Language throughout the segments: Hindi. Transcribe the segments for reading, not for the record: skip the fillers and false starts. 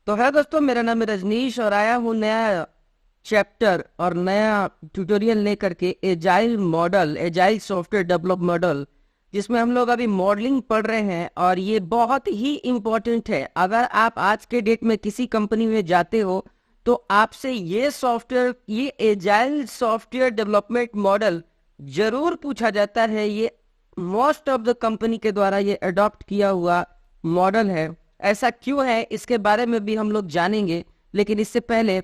तो है दोस्तों, मेरा नाम है रजनीश और आया हूँ नया चैप्टर और नया ट्यूटोरियल लेकर के agile model, agile software develop model, जिसमें हम लोग अभी मॉडलिंग पढ़ रहे हैं। और ये बहुत ही इम्पोर्टेंट है। अगर आप आज के डेट में किसी कंपनी में जाते हो तो आपसे ये सॉफ्टवेयर, ये एजाइल सॉफ्टवेयर डेवलपमेंट मॉडल जरूर पूछा जाता है। ये मोस्ट ऑफ द कंपनी के द्वारा ये अडॉप्ट किया हुआ मॉडल है। ऐसा क्यों है इसके बारे में भी हम लोग जानेंगे, लेकिन इससे पहले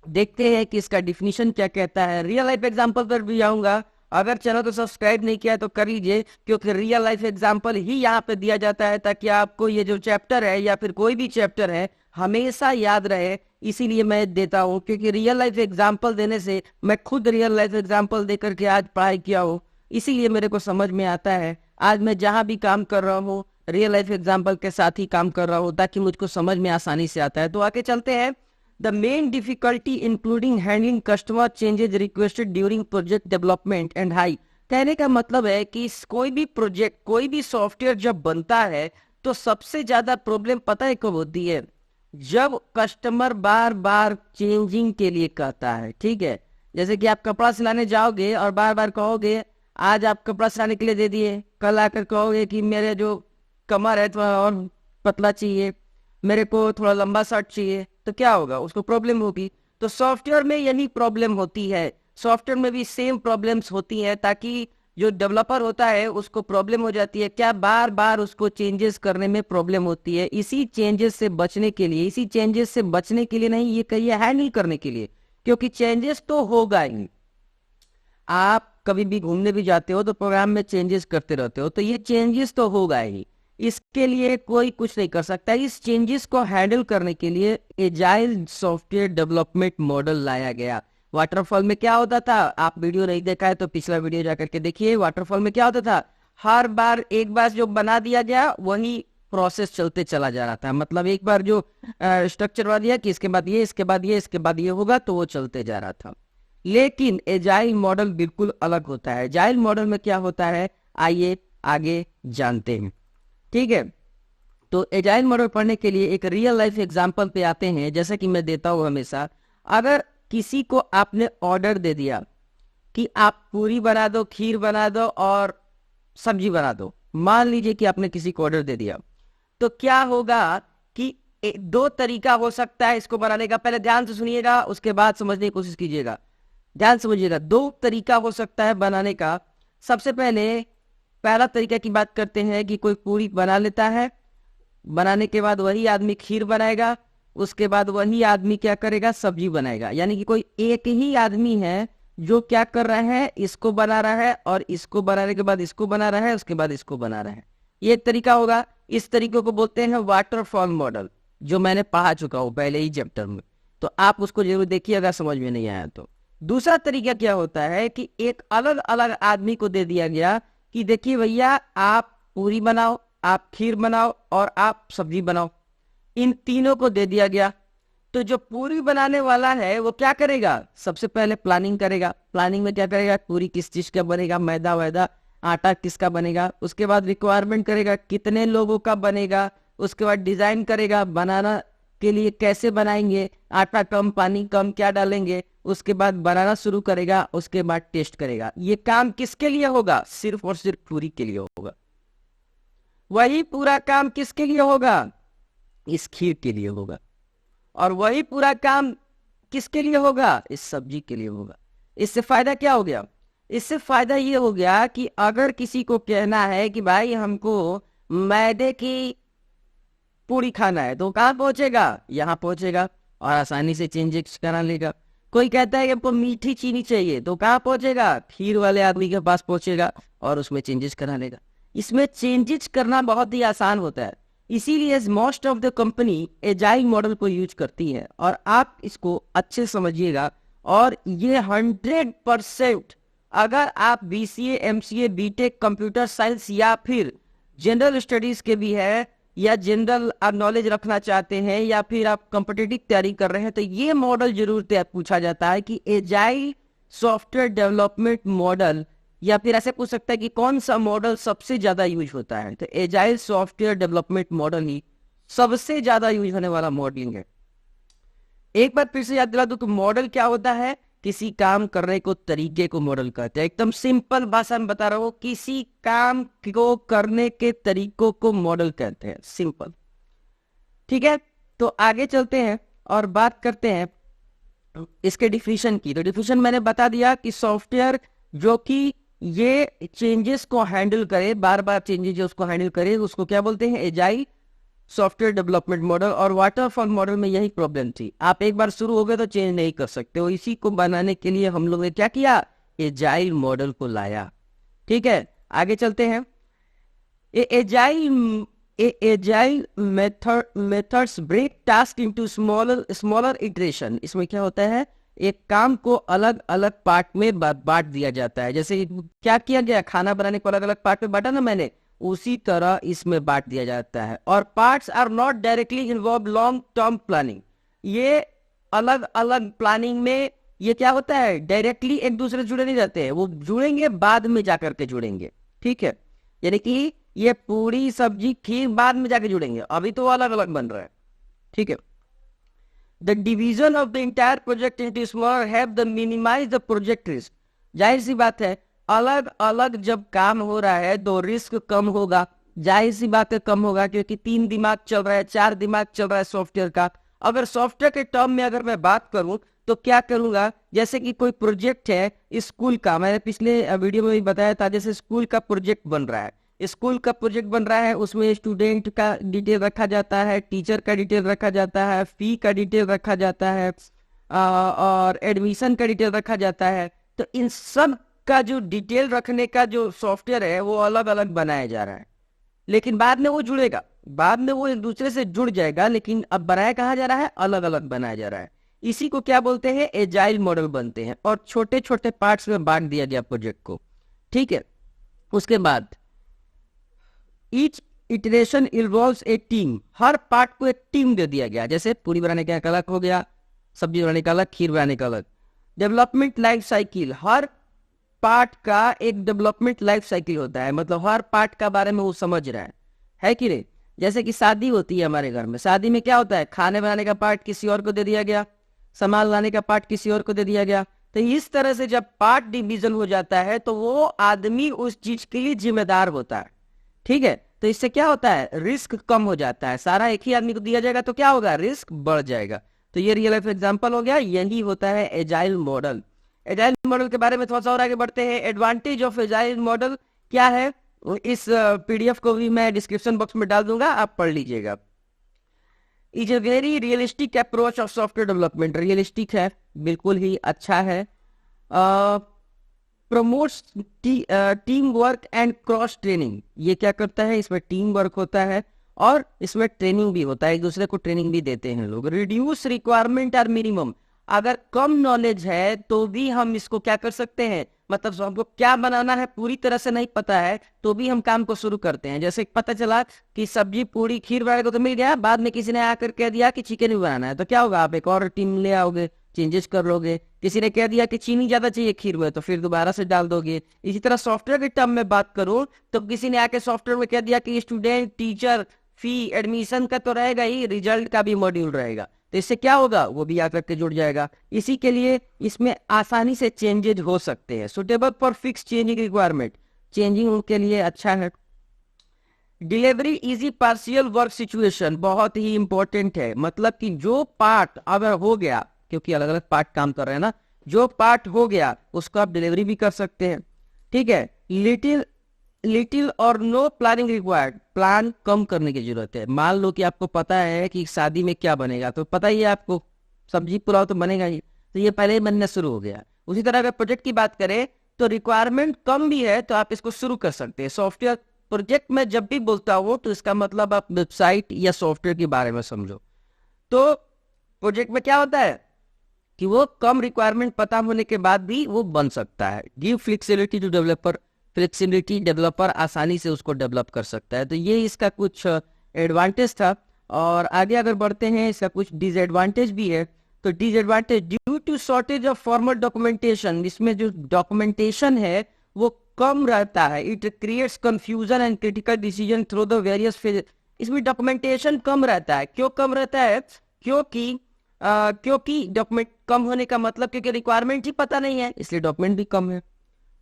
देखते हैं कि इसका डिफिनीशन क्या कहता है। रियल लाइफ एग्जांपल पर भी आऊंगा। अगर चैनल को सब्सक्राइब नहीं किया है तो कर लीजिए, क्योंकि रियल लाइफ एग्जांपल ही यहाँ पे दिया जाता है ताकि आपको ये जो चैप्टर है या फिर कोई भी चैप्टर है हमेशा याद रहे। इसीलिए मैं देता हूँ, क्योंकि रियल लाइफ एग्जाम्पल देने से, मैं खुद रियल लाइफ एग्जाम्पल देकर के आज पढ़ाई किया हूँ, इसीलिए मेरे को समझ में आता है। आज मैं जहां भी काम कर रहा हूँ रियल लाइफ एग्जाम्पल के साथ ही काम कर रहा हूँ, ताकि मुझको समझ में आसानी से आता है। तो आगे चलते हैं। The main difficulty including handling customer changes requested during project development and high. कहने का मतलब है कि कोई भी प्रोजेक्ट, कोई भी सॉफ्टवेयर जब बनता है तो सबसे ज्यादा प्रॉब्लम पता है कब होती है? जब कस्टमर बार बार चेंजिंग के लिए कहता है। ठीक है, जैसे कि आप कपड़ा सिलाने जाओगे और बार बार कहोगे आज आप कपड़ा सिलाने के लिए दे दिए, कल आकर कहोगे कि मेरे जो कमर है थोड़ा और पतला चाहिए, मेरे को थोड़ा लंबा शर्ट चाहिए, तो क्या होगा? उसको प्रॉब्लम होगी। तो सॉफ्टवेयर में यही प्रॉब्लम होती है, सॉफ्टवेयर में भी सेम प्रॉब्लम्स होती हैं, ताकि जो डेवलपर होता है उसको प्रॉब्लम हो जाती है। क्या? बार बार उसको चेंजेस करने में प्रॉब्लम होती है। इसी चेंजेस से बचने के लिए, इसी चेंजेस से बचने के लिए नहीं, ये कहिए हैंडल करने के लिए, क्योंकि चेंजेस तो होगा ही। आप कभी भी घूमने भी जाते हो तो प्रोग्राम में चेंजेस करते रहते हो, तो ये चेंजेस तो होगा ही। इसके लिए कोई कुछ नहीं कर सकता। इस चेंजेस को हैंडल करने के लिए एजाइल सॉफ्टवेयर डेवलपमेंट मॉडल लाया गया। वाटरफॉल में क्या होता था? आप वीडियो नहीं देखा है तो पिछला वीडियो जाकर के देखिए। वाटरफॉल में क्या होता था? हर बार एक बार जो बना दिया गया वही प्रोसेस चलते चला जा रहा था। मतलब एक बार जो स्ट्रक्चर बना दिया कि इसके बाद ये, इसके बाद ये, इसके बाद ये होगा, तो वो चलते जा रहा था। लेकिन एजाइल मॉडल बिल्कुल अलग होता है। एजाइल मॉडल में क्या होता है, आइए आगे जानते हैं। ठीक है, तो एजाइल मॉडल पढ़ने के लिए एक रियल लाइफ एग्जांपल पे आते हैं, जैसा कि मैं देता हूं हमेशा। अगर किसी को आपने ऑर्डर दे दिया कि आप पूरी बना दो, खीर बना दो और सब्जी बना दो, मान लीजिए कि आपने किसी को ऑर्डर दे दिया, तो क्या होगा कि दो तरीका हो सकता है इसको बनाने का। पहले ध्यान से सुनिएगा, उसके बाद समझने की कोशिश कीजिएगा। ध्यान समझिएगा, दो तरीका हो सकता है बनाने का। सबसे पहले पहला तरीका की बात करते हैं कि कोई पूरी बना लेता है, बनाने के बाद वही आदमी खीर बनाएगा, उसके बाद वही आदमी क्या करेगा, सब्जी बनाएगा। यानी कि कोई एक ही आदमी है जो क्या कर रहा है, इसको बना रहा है और इसको बनाने के बाद इसको बना रहा है, उसके बाद इसको बना रहा है। ये एक तरीका होगा। इस तरीके को बोलते हैं वाटरफॉल मॉडल, जो मैंने पढ़ा चुका हूं पहले ही चैप्टर में, तो आप उसको जरूर देखिए अगर समझ में नहीं आया तो। दूसरा तरीका क्या होता है कि एक अलग अलग आदमी को दे दिया गया कि देखिए भैया, आप पूरी बनाओ, आप खीर बनाओ और आप सब्जी बनाओ। इन तीनों को दे दिया गया। तो जो पूरी बनाने वाला है वो क्या करेगा? सबसे पहले प्लानिंग करेगा। प्लानिंग में क्या करेगा? पूरी किस चीज का बनेगा, मैदा वैदा आटा किसका बनेगा। उसके बाद रिक्वायरमेंट करेगा कितने लोगों का बनेगा। उसके बाद डिजाइन करेगा, बनाना के लिए कैसे बनाएंगे, आटा कम पानी कम क्या डालेंगे। उसके बाद बनाना शुरू करेगा, उसके बाद टेस्ट करेगा। ये काम किसके लिए होगा? सिर्फ और सिर्फ पूरी के लिए होगा। वही पूरा काम किसके लिए होगा? इस खीर के लिए होगा। और वही पूरा काम किसके लिए होगा? इस सब्जी के लिए होगा। इससे फायदा क्या हो गया? इससे फायदा ये हो गया कि अगर किसी को कहना है कि भाई हमको मैदे की पूरी खाना है, तो कहाँ पहुंचेगा? यहाँ पहुंचेगा और आसानी से चेंजेस करा लेगा। कोई कहता है कि हमको मीठी चीनी चाहिए, तो कहाँ पहुंचेगा? खीर वाले आदमी के पास पहुंचेगा और उसमें चेंजेस करा लेगा। इसमें चेंजेस करना बहुत ही आसान होता है। इसीलिए most of the company agile model को यूज करती है। और आप इसको अच्छे समझिएगा। और ये 100%, अगर आप BCA, MCA, BTech, computer science या फिर जनरल स्टडीज के भी है, या जनरल नॉलेज रखना चाहते हैं, या फिर आप कॉम्पिटिटिव तैयारी कर रहे हैं, तो ये मॉडल जरूर पूछा जाता है कि एजाइल सॉफ्टवेयर डेवलपमेंट मॉडल, या फिर ऐसे पूछ सकता है कि कौन सा मॉडल सबसे ज्यादा यूज होता है। तो एजाइल सॉफ्टवेयर डेवलपमेंट मॉडल ही सबसे ज्यादा यूज होने वाला मॉडलिंग है। एक बार फिर से याद दिला दूं तो मॉडल क्या होता है, किसी काम करने को तरीके को मॉडल कहते हैं। एकदम सिंपल भाषा में बता रहा हूं, किसी काम को करने के तरीकों को मॉडल कहते हैं, सिंपल। ठीक है, तो आगे चलते हैं और बात करते हैं इसके डिफिनीशन की। तो डिफिनीशन मैंने बता दिया कि सॉफ्टवेयर जो कि ये चेंजेस को हैंडल करे, बार बार चेंजेस उसको हैंडल करे, उसको क्या बोलते हैं, एजाइल सॉफ्टवेयर डेवलपमेंट मॉडल। और वाटरफॉल मॉडल में यही प्रॉब्लम थी, आप एक बार शुरू हो गए तो चेंज नहीं कर सकते हो। इसी को बनाने के लिए हम लोग ने क्या किया, एजाइल मॉडल को लाया। ठीक है, आगे चलते हैं। Agile methods break task into smaller iteration. इसमें क्या होता है, एक काम को अलग अलग पार्ट में बांट दिया जाता है। जैसे क्या किया गया, खाना बनाने को अलग अलग पार्ट में बांटा ना मैंने, उसी तरह इसमें बांट दिया जाता है। और parts are not directly involve long term planning. ये अलग अलग प्लानिंग में ये क्या होता है, डायरेक्टली एक दूसरे से जुड़े नहीं रहते हैं, वो जुड़ेंगे बाद में जाकर के जुड़ेंगे। ठीक है, यानी कि ये पूरी सब्जी खीर बाद में जाके जुड़ेंगे, अभी तो अलग अलग बन रहा है। ठीक है, the division of the entire project into smaller help the minimize the project risk. जाहिर सी बात है, अलग अलग जब काम हो रहा है तो रिस्क कम होगा, जाहिर सी बात है कम होगा, क्योंकि 3 दिमाग चल रहा है, 4 दिमाग चल रहा है सॉफ्टवेयर का। अगर सॉफ्टवेयर के टर्म में अगर मैं बात करूं तो क्या करूंगा, जैसे कि कोई प्रोजेक्ट है स्कूल का, मैंने पिछले वीडियो में भी बताया था, जैसे स्कूल का प्रोजेक्ट बन रहा है, स्कूल का प्रोजेक्ट बन रहा है, उसमें स्टूडेंट का डिटेल रखा जाता है, टीचर का डिटेल रखा जाता है, फी का डिटेल रखा जाता है, और एडमिशन का डिटेल रखा जाता है। तो इन सब का जो डिटेल रखने का जो सॉफ्टवेयर है वो अलग अलग बनाया जा रहा है, लेकिन बाद में वो जुड़ेगा, बाद में वो एक दूसरे से जुड़ जाएगा, लेकिन अब बनाया कहाँ जा रहा है, अलग अलग बनाया जा रहा है। इसी को क्या बोलते हैं, एजाइल मॉडल बनते हैं, और छोटे छोटे पार्ट्स में बांट दिया गया प्रोजेक्ट को। ठीक है, उसके बाद ईच इटरेशन इन्वॉल्व्स ए टीम। हर पार्ट को एक टीम दे दिया गया, जैसे पूरी बनाने का एक अलग हो गया, सब्जी बनाने का अलग, खीर बनाने का अलग। डेवलपमेंट लाइफ साइकिल, हर पार्ट का एक डेवलपमेंट लाइफ साइकिल होता है, मतलब हर पार्ट का बारे में वो समझ रहा है कि नहीं। जैसे कि शादी होती है हमारे घर में, शादी में क्या होता है, खाने बनाने का पार्ट किसी और को दे दिया गया, सामान लाने का पार्ट किसी और को दे दिया गया। तो इस तरह से जब पार्ट डिवीजन हो जाता है तो वो आदमी उस चीज के लिए जिम्मेदार होता है। ठीक है, तो इससे क्या होता है, रिस्क कम हो जाता है। सारा एक ही आदमी को दिया जाएगा तो क्या होगा, रिस्क बढ़ जाएगा। तो ये रियल लाइफ एग्जांपल हो गया, यही होता है एजाइल मॉडल। एजाइल मॉडल के बारे में थोड़ा सा और आगे बढ़ते हैं। एडवांटेज ऑफ एजाइल मॉडल क्या है, इस पीडीएफ को भी मैं डिस्क्रिप्शन बॉक्स में डाल दूंगा, आप पढ़ लीजिएगा। Is a very realistic approach of software development, realistic है, बिल्कुल ही अच्छा है। Promotes team work and cross training, ये क्या करता है, इसमें टीम वर्क होता है और इसमें ट्रेनिंग भी होता है, एक दूसरे को ट्रेनिंग भी देते हैं लोग। रिड्यूस रिक्वायरमेंट आर मिनिमम, अगर कम नॉलेज है तो भी हम इसको क्या कर सकते हैं, मतलब हमको क्या बनाना है पूरी तरह से नहीं पता है तो भी हम काम को शुरू करते हैं। जैसे पता चला कि सब्जी पूरी खीर बनाने को तो मिल गया, बाद में किसी ने आकर कह दिया कि चिकन भी बनाना है, तो क्या होगा, आप एक और टीम ले आओगे, चेंजेस कर लोगे। किसी ने कह दिया कि चीनी ज्यादा चाहिए खीर में, तो फिर दोबारा से डाल दोगे। इसी तरह सॉफ्टवेयर के टर्म में बात करूं तो किसी ने आके सॉफ्टवेयर में कह दिया कि स्टूडेंट, टीचर, फी, एडमिशन का तो रहेगा ही, रिजल्ट का भी मॉड्यूल रहेगा, तो इससे क्या होगा, वो भी आकर के जुड़ जाएगा। इसी के लिए इसमें आसानी से चेंजेज हो सकते हैं। Suitable for fix changing requirement, changing उनके लिए अच्छा है। Delivery easy partial work situation, बहुत ही इंपॉर्टेंट है, मतलब कि जो पार्ट अगर हो गया, क्योंकि अलग अलग पार्ट काम कर रहे हैं ना, जो पार्ट हो गया उसको आप डिलीवरी भी कर सकते हैं। ठीक है, लिटिल और नो प्लानिंग रिक्वायर्ड, प्लान कम करने की जरूरत है। मान लो कि आपको पता है कि शादी में क्या बनेगा, तो पता ही है आपको सब्जी पुलाव तो बनेगा ही, तो ये पहले ही बनना शुरू हो गया। उसी तरह अगर प्रोजेक्ट की बात करें तो रिक्वायरमेंट कम भी है तो आप इसको शुरू कर सकते हैं। सॉफ्टवेयर प्रोजेक्ट में जब भी बोलता हूं तो इसका मतलब आप वेबसाइट या सॉफ्टवेयर के बारे में समझो। तो प्रोजेक्ट में क्या होता है कि वो कम रिक्वायरमेंट पता होने के बाद भी वो बन सकता है। Give flexibility to developer, flexibility developer आसानी से उसको डेवलप कर सकता है। तो ये इसका कुछ एडवांटेज था। और आगे अगर बढ़ते हैं, इसका कुछ डिसएडवांटेज भी है। तो disadvantage, due to shortage of formal documentation, इसमें जो डॉक्यूमेंटेशन है वो कम रहता है। It creates confusion and critical decision through the various इसमें डॉक्यूमेंटेशन कम रहता है। क्यों कम रहता है? क्योंकि डॉक्यूमेंट कम होने का मतलब क्योंकि रिक्वायरमेंट ही पता नहीं है, इसलिए डॉक्यूमेंट भी कम है।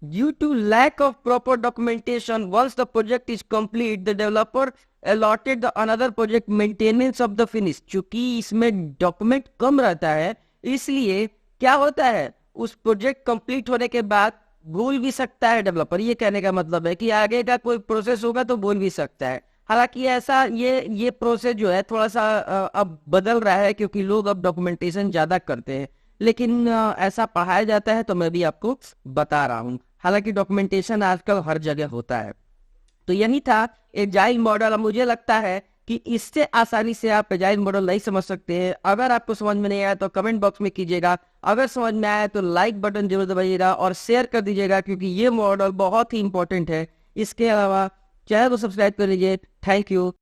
Due to lack of proper documentation, once the project is complete, the developer allotted the another project maintenance of the finish। चूंकि इसमें डॉक्यूमेंट कम रहता है, इसलिए क्या होता है, उस प्रोजेक्ट कंप्लीट होने के बाद भूल भी सकता है डेवलपर। ये कहने का मतलब है कि आगे का कोई प्रोसेस होगा तो भूल भी सकता है। हालांकि ऐसा ये प्रोसेस जो है थोड़ा सा अब बदल रहा है, क्योंकि लोग अब डॉक्यूमेंटेशन ज्यादा करते हैं, लेकिन ऐसा पढ़ाया जाता है तो मैं भी आपको बता रहा हूँ। हालांकि डॉक्यूमेंटेशन आजकल हर जगह होता है। तो यही था एजाइल मॉडल। अब मुझे लगता है कि इससे आसानी से आप एजाइल मॉडल नहीं समझ सकते हैं। अगर आपको समझ में नहीं आया तो कमेंट बॉक्स में कीजिएगा, अगर समझ में आया तो लाइक बटन जरूर दबाइएगा और शेयर कर दीजिएगा, क्योंकि ये मॉडल बहुत ही इंपॉर्टेंट है। इसके अलावा चैनल को सब्सक्राइब कर लीजिए। Thank you.